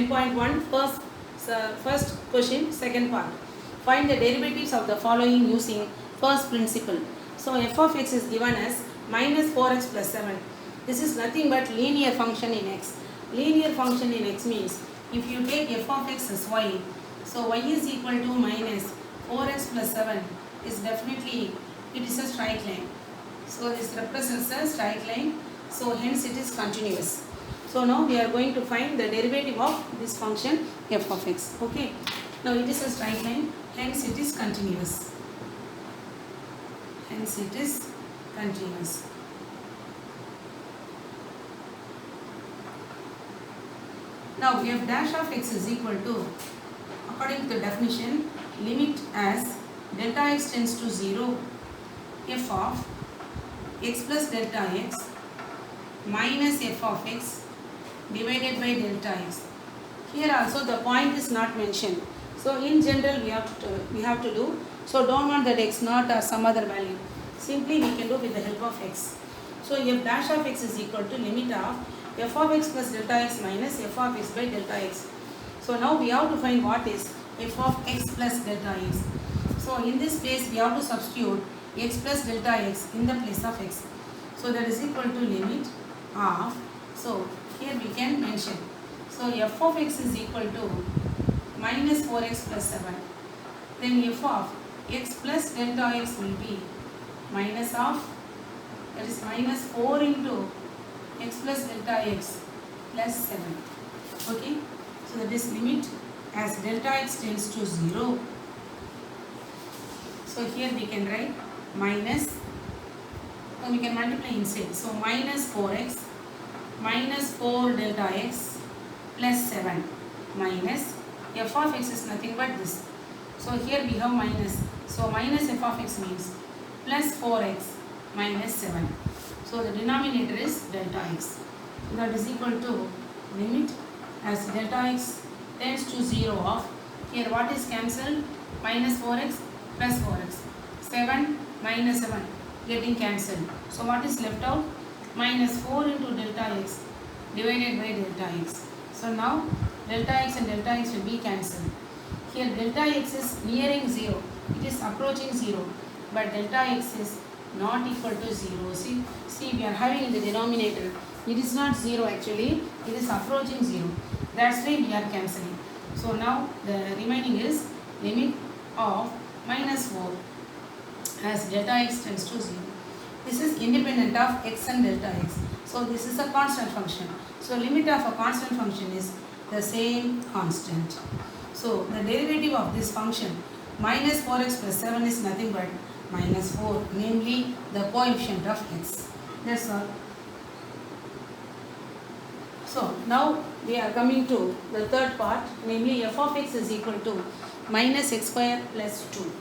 10.1 first question, second part. Find the derivatives of the following using first principle. So f of x is given as minus 4x plus 7. This is nothing but linear function in x. Linear function in x means if you take f of x as y, so y is equal to minus 4x plus 7 is definitely, it is a straight line. So this represents a straight line, so hence it is continuous. So now we are going to find the derivative of this function f of x. Okay. Now it is a straight line, hence it is continuous. Hence it is continuous. Now f dash of x is equal to, according to the definition, limit as delta x tends to 0, f of x plus delta x minus f of x divided by delta x. Here also the point is not mentioned. So in general we have to do. So don't want that x naught or some other value. Simply we can do with the help of x. So f dash of x is equal to limit of f of x plus delta x minus f of x by delta x. So now we have to find what is f of x plus delta x. So in this place we have to substitute x plus delta x in the place of x. So that is equal to limit of, so here we can mention. So f of x is equal to minus 4x plus 7. Then f of x plus delta x will be minus of, that is minus 4 into x plus delta x plus 7. Okay. So that is limit as delta x tends to 0. So here we can write minus, so we can multiply inside. So minus 4x minus 4 delta x plus 7 minus f of x is nothing but this. So here we have minus. So minus f of x means plus 4x minus 7. So the denominator is delta x. That is equal to limit as delta x tends to 0 of, here what is cancelled? Minus 4x plus 4x. 7 minus 7 getting cancelled. So what is left out? Minus 4 into delta x divided by delta x. So now delta x and delta x will be cancelled. Here delta x is nearing 0. It is approaching 0. But delta x is not equal to 0. See we are having in the denominator. It is not 0 actually. It is approaching 0. That's why we are cancelling. So now the remaining is limit of minus 4 as delta x tends to 0. This is independent of x and delta x. So this is a constant function. So limit of a constant function is the same constant. So the derivative of this function minus 4x plus 7 is nothing but minus 4, namely the coefficient of x. That's all. So now we are coming to the third part, namely f of x is equal to minus x square plus 2.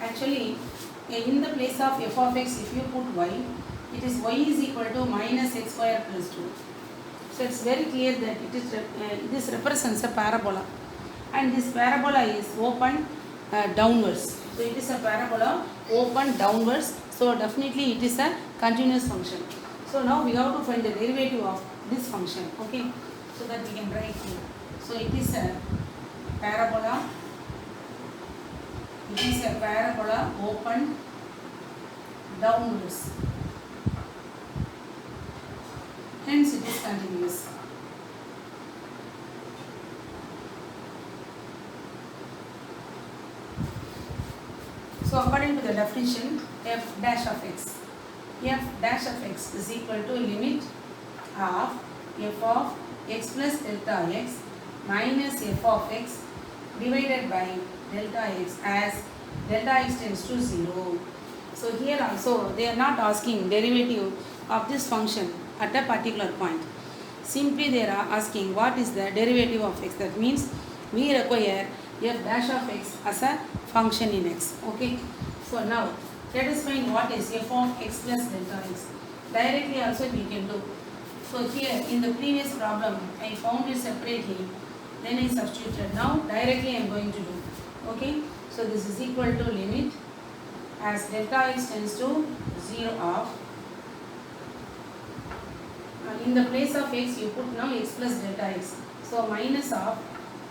Actually, in the place of f of x, if you put y, it is y is equal to minus x square plus 2. So it's very clear that it is this represents a parabola, and this parabola is open downwards. So it is a parabola open downwards. So definitely it is a continuous function. So now we have to find the derivative of this function. Okay, so that we can write here. So it is a parabola. It is a parabola open downwards. Hence it is continuous. So according to the definition, f dash of x is equal to limit of f of x plus delta x minus f of x divided by delta x as delta x tends to 0. So here also they are not asking derivative of this function at a particular point. Simply they are asking what is the derivative of x. That means we require f dash of x as a function in x. Okay. So now let us find what is f of x plus delta x. Directly also we can do. So here in the previous problem I found it separately, then I substituted. Now directly I am going to do. Okay. So this is equal to limit as delta x tends to 0 of, in the place of x you put now x plus delta x. So So minus of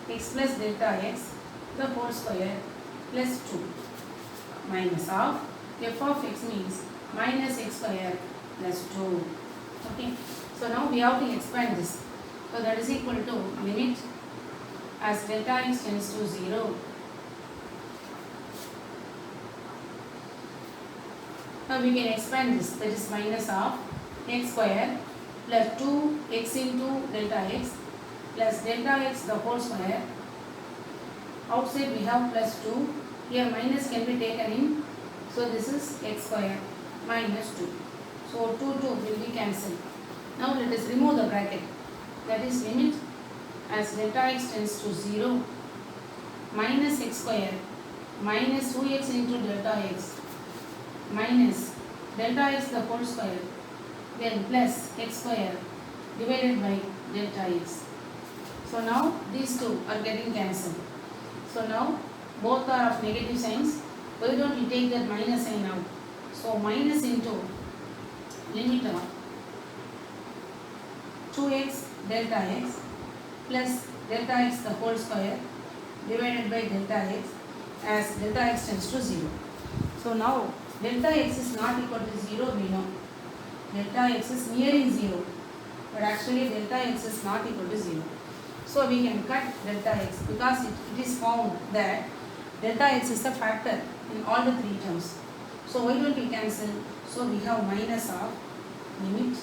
x plus delta x the whole square plus 2 minus of f of x means minus x square plus 2. Okay. So now we have to expand this. So that is equal to limit as delta x tends to 0. Now we can expand this, that is minus of x square plus 2x into delta x plus delta x the whole square. Outside we have plus 2, here minus can be taken in, so this is x square minus 2. So 2 will be cancelled. Now let us remove the bracket, that is limit as delta x tends to 0 minus x square minus 2x into delta x minus delta x the whole square then plus x square divided by delta x. So now these two are getting cancelled. So now both are of negative signs. Why don't we take that minus sign out? So minus into limit of 2x delta x plus delta x the whole square divided by delta x as delta x tends to 0. So now delta x is not equal to 0, we know. Delta x is nearing 0, but actually delta x is not equal to 0. So we can cut delta x because it is found that delta x is a factor in all the three terms. So why don't we cancel? So we have minus of limit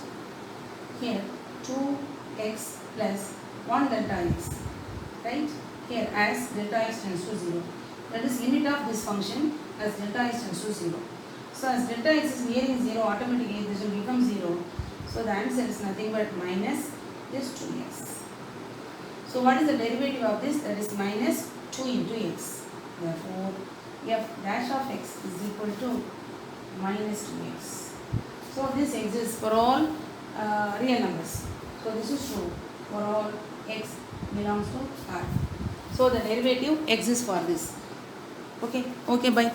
here 2x plus 1 delta x, right, here as delta x tends to 0. That is limit of this function as delta x tends to 0. So as delta x is nearing 0, automatically this will become 0. So the answer is nothing but minus this 2x. So what is the derivative of this? That is minus 2 into x. Therefore f dash of x is equal to minus 2x. So this exists for all real numbers. So this is true for all x belongs to R. So the derivative exists for this. Okay, bye.